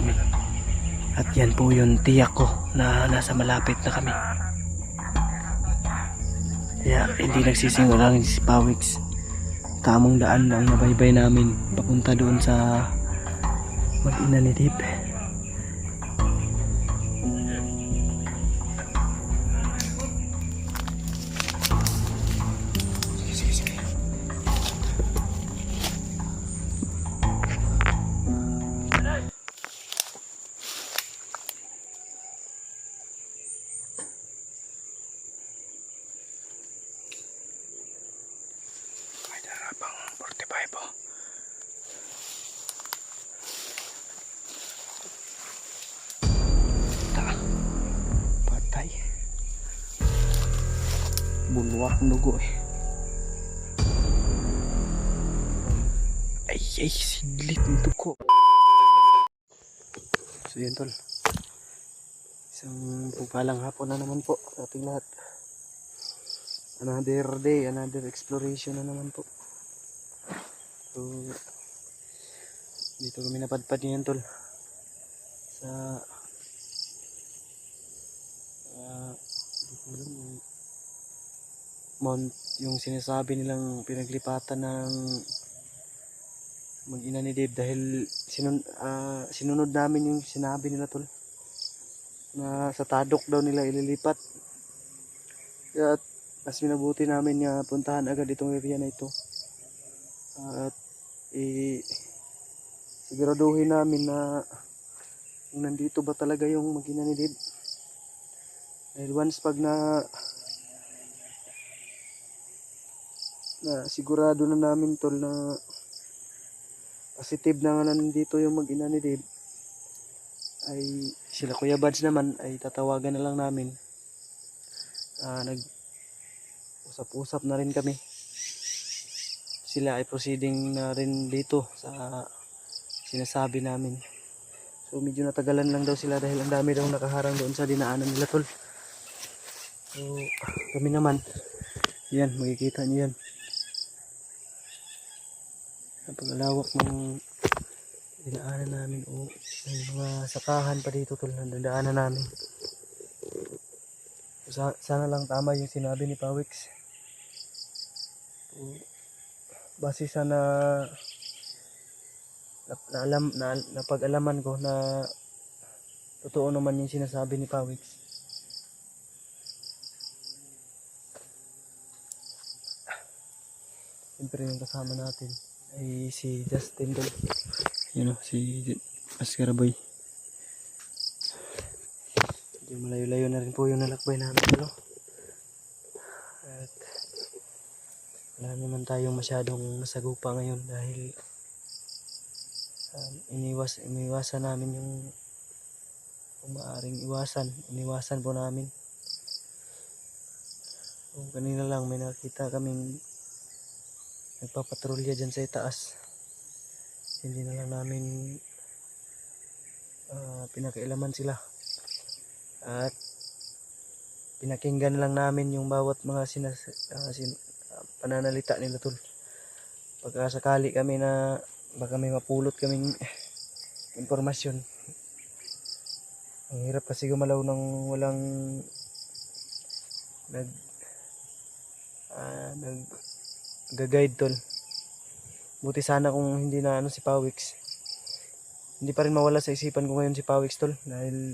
kami. At yan po yung tiyak ko na nasa malapit na kami. Kaya hindi nagsisinungaling si Pawix. Tamang daan ang nabaybay namin papunta doon sa Mag-ina ni Dip. Pang 45 po. Patay. Bulwak ng dugo eh. Ay, siglit ng dugo. So yun tol. Isang pagpalang hapon na naman po sa ating lahat. Another day, another exploration na naman po. So, dito kami napadpad niyan tol sa mount, yung sinasabi nilang pinaglipatan ng Mag-ina ni Dave dahil sinunod namin yung sinabi nila tol na sa Tadok daw nila ililipat. Kaya mas minabuti namin na puntahan agad itong area na ito at siguraduhin namin na kung nandito ba talaga yung Mag-ina ni Dave. Dahil once pag na sigurado na namin tol na positive na nga nandito yung Mag-ina ni Dave, ay sila Kuya Bads naman ay tatawagan na lang namin. Nag-usap-usap na rin kami. Sila ay proceeding na rin dito sa sinasabi namin. So medyo natagalan lang daw sila dahil ang dami daw nakaharang doon sa dinaanan nila tol. So kami naman, yan, makikita nyo yan. Napagalawak ng dinaanan namin. May mga sakahan pa dito tol na dinaanan namin. So, sana lang tama yung sinabi ni Pawix. So, base sa napag-alaman ko na totoo naman yung sinasabi ni Pawix. Siyempre yung kasama natin ay si Justin doon. You know, si Oscar Boy. Malayo-layo na rin po yung nalakbay namin dito. At wala naman tayong masyadong masagupa ngayon dahil iniwasan namin yung kung maaaring iniwasan po namin. So, kanina lang may nakita kaming nagpapatrolya dyan sa itaas. Hindi na lang namin pinakailaman sila at pinakinggan lang namin yung bawat mga pananalita nila tol. Pagkasakali kami na baka may mapulot kaming impormasyon. Ang hirap kasi gumalaw ng walang nag-guide tol. Buti sana kung hindi na si Pawix. Hindi pa rin mawala sa isipan ko ngayon si Pawix tol dahil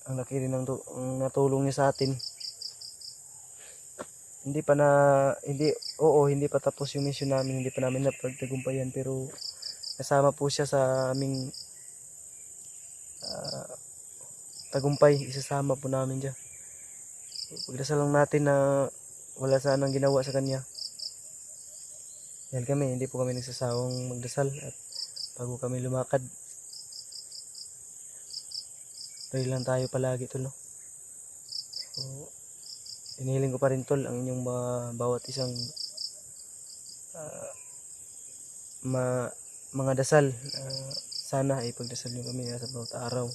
ang laki rin ng natulong niya sa atin. Hindi pa tapos yung mission namin, hindi pa namin napagtagumpayan, pero kasama po siya sa aming tagumpay. Isasama po namin siya. Pagdasal lang natin na wala sanang ginawa sa kanya. Yan kami, hindi po kami nagsasawang magdasal at bago kami lumakad, pray lang tayo palagi tol, no? So, inihiling ko pa rin tol ang inyong bawat isang mga dasal. Sana ay pagdasal nyo kami sa bawat araw.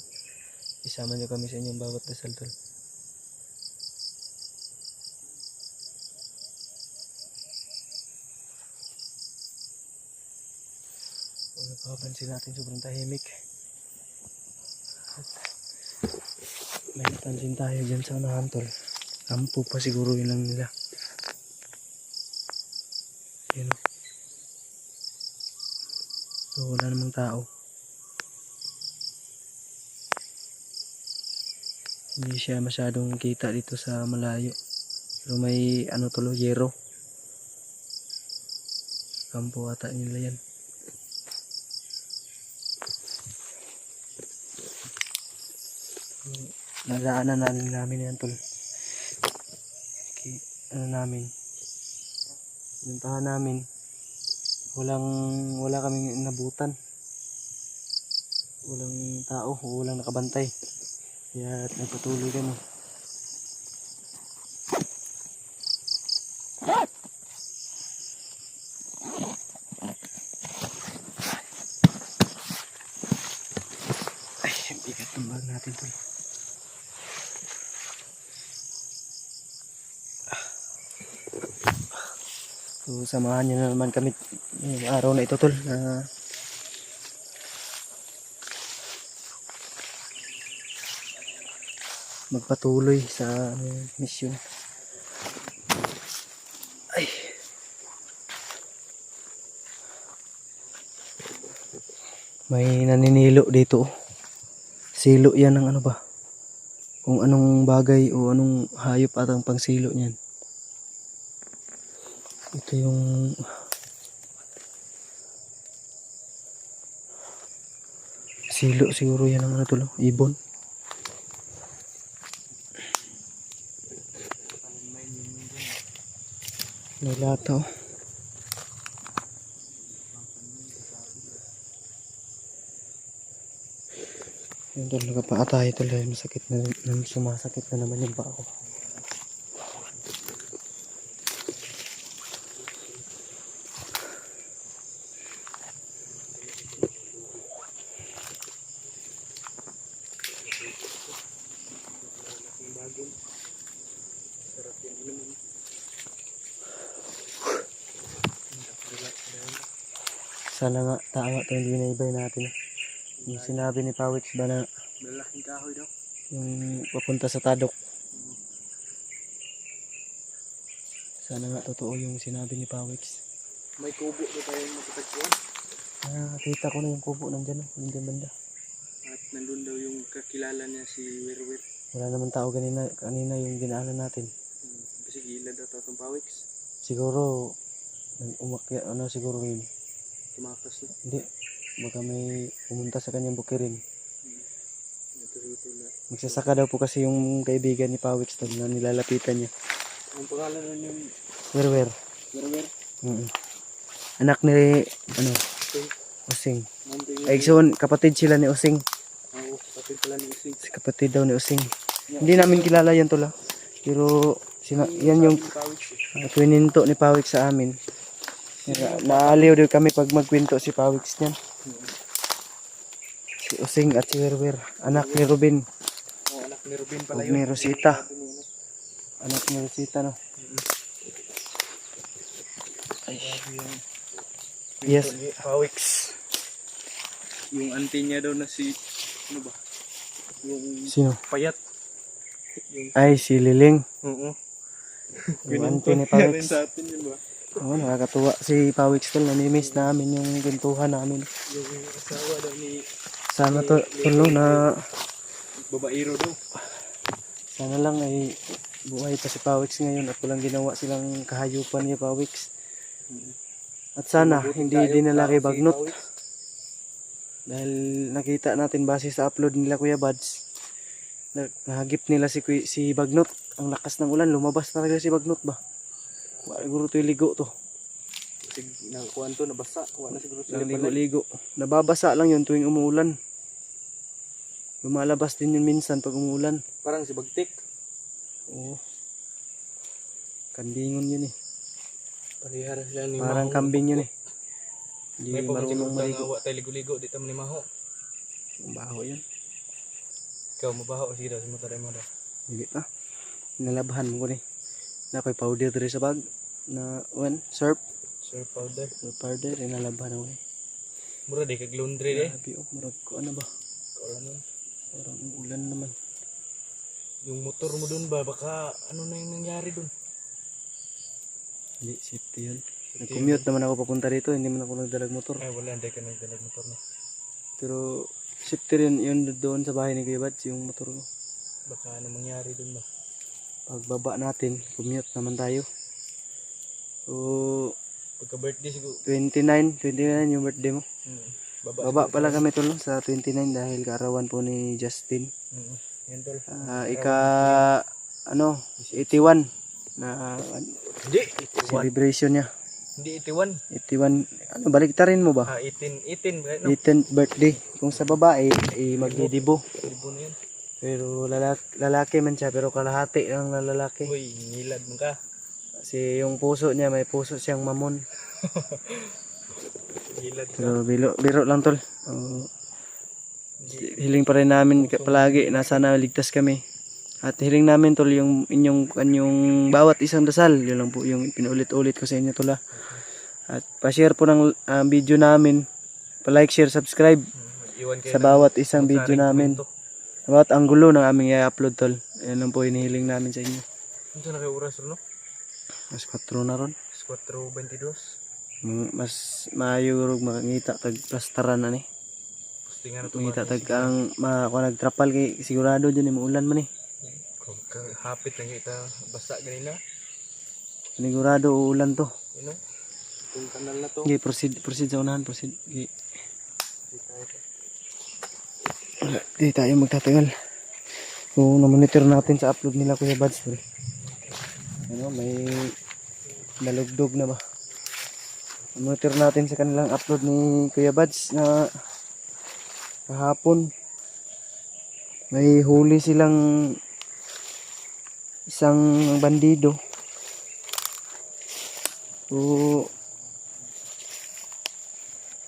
Isama nyo kami sa inyong bawat dasal tol. Kung napapansin natin, sobrang tahimik. At may napansin tayo dyan sa unahan, tol. Kampo pa siguro yun lang nila. Yun o. So wala namang tao. Hindi siya masyadong kita dito sa malayo. Pero may ano tulo, yero. Kampo ata nila yan. Nadaanan namin yan tol. Okay, ano namin. Pinuntahan namin. Wala kaming nabutan. Walang tao, walang nakabantay. Kaya nagpatuloy kami. Ay, bigat ng bag natin tol. So samahan nyo na naman kami ngayong araw na ito tol na magpatuloy sa mission. Ay. May naninilo dito. Silo yan ng ano ba? Kung anong bagay o anong hayop atang pangsilo niyan. Ito yung silo siguro yan ang ano tulo, ibon. May lata oh. Yung tol, nagpaatay tol dahil masakit na, sumasakit na naman yung paa ko. Sana nga tama ito yung binaybay natin. Yung sinabi ni Pawix ba na malaking kahoy daw. Yung papunta sa Tadok. Sana nga totoo yung sinabi ni Pawix. May kubo na tayong matatagpuan. Nakita ko na yung kubo nandyan. Nandyan banda. At nandun daw yung kakilala niya si Werwer. Wala naman tao kanina yung dinaanan natin. Kasi gila daw itong Pawix. Siguro umakyat ano siguro yun. Tumakas na. Hindi. Baka may pumunta sa kanyang bukirin. Magsasaka daw po kasi yung kaibigan ni Pawix na nilalapitan niya. Ang pangalan nun yung Werwer. Werwer? Anak ni Using. Ay so, kapatid sila ni Using. Oo, kapatid pala ni Using. Kapatid daw ni Using. Hindi namin kilala yan tula. Pero yan yung twininto ni Pawix sa amin. Naaliw din kami pag magkwento si Pawix niyan. Si Using at si Werwer. Anak ni Ruben. Oo, anak ni Ruben pala Huwag yun. ni Rosita. Anak ni Rosita no. Ay. Yes. Pawix. Yung auntie niya daw na si ano ba? Yung Sino? payat. Yung Ay, si Liling. oo. Yung auntie ni Pawix. Sa atin yun ba? Oo, nakakatuwa si Pawix tol. Namimiss namin yung kwentuhan namin. Yung asawa daw ni Sana to tulo na babaero daw. sana lang ay buhay pa si Pawix ngayon at walang ginawa silang kahayupan ni Pawix. At sana hindi dinala kay Bagnot. Dahil nakita natin base sa upload nila Kuya Bads. Nahagip nila si Bagnot. Ang lakas ng ulan, lumabas talaga si Bagnot ba? Siguro ito yung ligo to. Nakuha to, nabasa. Wala siguro sila Ligo-ligo. Nababasa lang yun tuwing umuulan. Lumalabas din yun minsan pag umuulan. parang si Bagtik. Oo. Kambingon yun eh. Parihara sila ni Parang Maho. kambing yun eh. Hindi May marunong pagkasiguro maligo. awa tayo ligo-ligo dito mo ni Maho. Baho yun. Ikaw mabaho sige daw, simutaray mo daw. Hindi pa. Nalabahan mo ko ni. Nakoy powder diri sa bag. Na, surf. Sir powder. Surf powder. Inalabahan ako ni. Mura di kag laundry de. Grabe, oh, murag ko ano ba? Wala nun. Parang ulan naman. Yung motor mo dun ba, baka ano na yung nangyari dun? Hindi, safety yun. Nag-commute naman ako papunta dito, hindi man ako nagdalag motor. Ay wala, hindi ka nagdalag motor na. Pero safety rin yun doon sa bahay ni Kuya Bats, yung motor ko. Baka ano mangyari dun ba? Pagbaba natin, commute naman tayo. So, Pagka birthday siguro. 29 yung birthday mo. Baba siguro pala tayo. kami tol no, sa 29 dahil kaarawan po ni Justin. Yan tol. Ika, ano, 81 na Hindi, 81. celebration niya. Hindi, 81. 81, ano, baliktarin mo ba? 18 no? 18th birthday. Kung sa babae, magdidibo. Libo na yan. Pero lalaki man siya, pero kalahati lang na lalaki. Uy, nilad mo ka. Kasi yung puso niya, may puso siyang mamon. Nilad ka. Pero biro lang tol. Hiling pa rin namin palagi na sana ligtas kami. At hiling namin tol yung inyong bawat isang dasal. Yun lang po yung pinulit-ulit ko sa inyo tol. At pa-share po ng video namin. Pa-like, share, subscribe Iwan kayo sa ng bawat isang video magsaring namin. komento. Sa bawat anggulo ng aming i-upload tol. Yan lang po inihiling namin sa inyo. Ano na kayo oras no? Mas 4 na ron. 4:22. Mas maayo makangita tag plastaran na ni. Postingan na to. Makita tag ang nagtrapal kay sigurado dyan yung ulan man eh. Hapit lang kita basa ganina. Sigurado uulan to. You know? Yung kanal na to. Okay, proceed sa unahan, proceed. Okay. Di tayo magtatagal. So, na-monitor natin sa upload nila Kuya Bads. Ano, may nalugdog na ba? Na-monitor natin sa kanilang upload ni Kuya Bads na kahapon may huli silang isang bandido. So,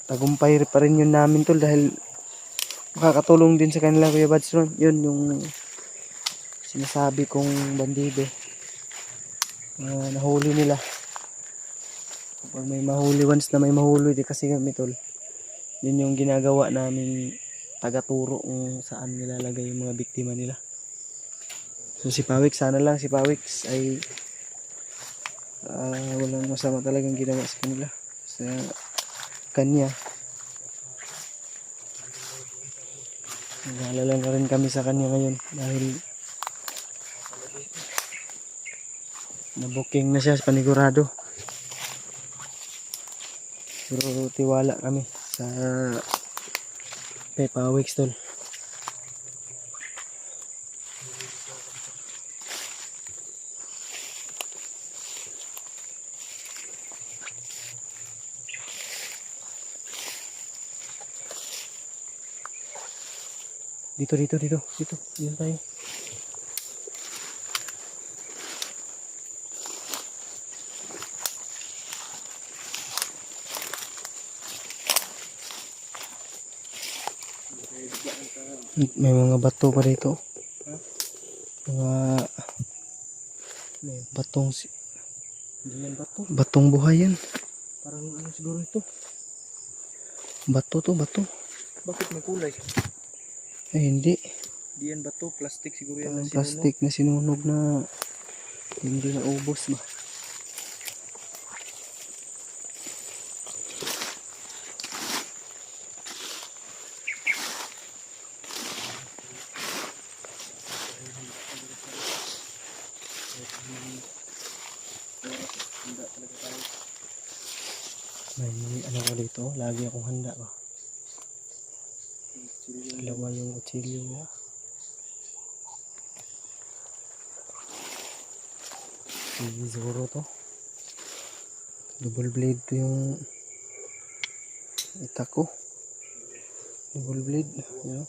tagumpay pa rin yun namin tol dahil makakatulong din sa kanila Kuya Bads ron. Yun yung sinasabi kong bandido na nahuli nila. Kapag may mahuli, once na may mahuli di kasi kami tol, yun yung ginagawa namin tagaturo kung saan nilalagay yung mga biktima nila. So si Pawix, sana lang si Pawix ay walang masama talagang ginawa sa kanila, sa kanya. Naalala na rin kami sa kanya ngayon dahil na-booking na siya panigurado. Pero tiwala kami sa kay Pawix tol. Dito tayo. May mga bato pa dito. Mga batong batong buhay yan. Parang ano siguro ito? Bato to, bato. Bakit may kulay? Ay hindi. Di yan ba to? Plastic siguro yan. Parang plastic na sinunog na hindi na ubos ba. May ano ko dito, lagi akong handa ba. Dalawa yung kutsilyo niya. Siguro to. Double blade to yung itak ko. Double blade. You know?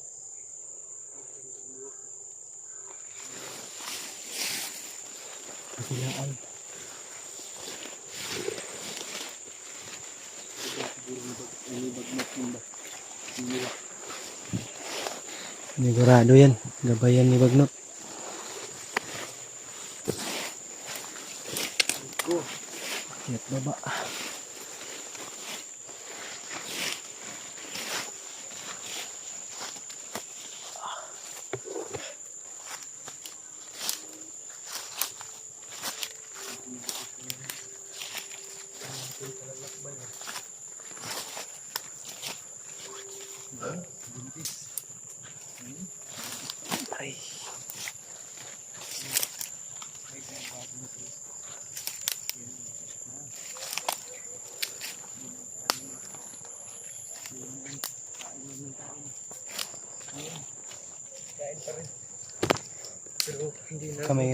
Kabilaan. Sigurado yan. Gabayan ni Bagnot. Akyat baba. Ay. Pero hindi na. Kami.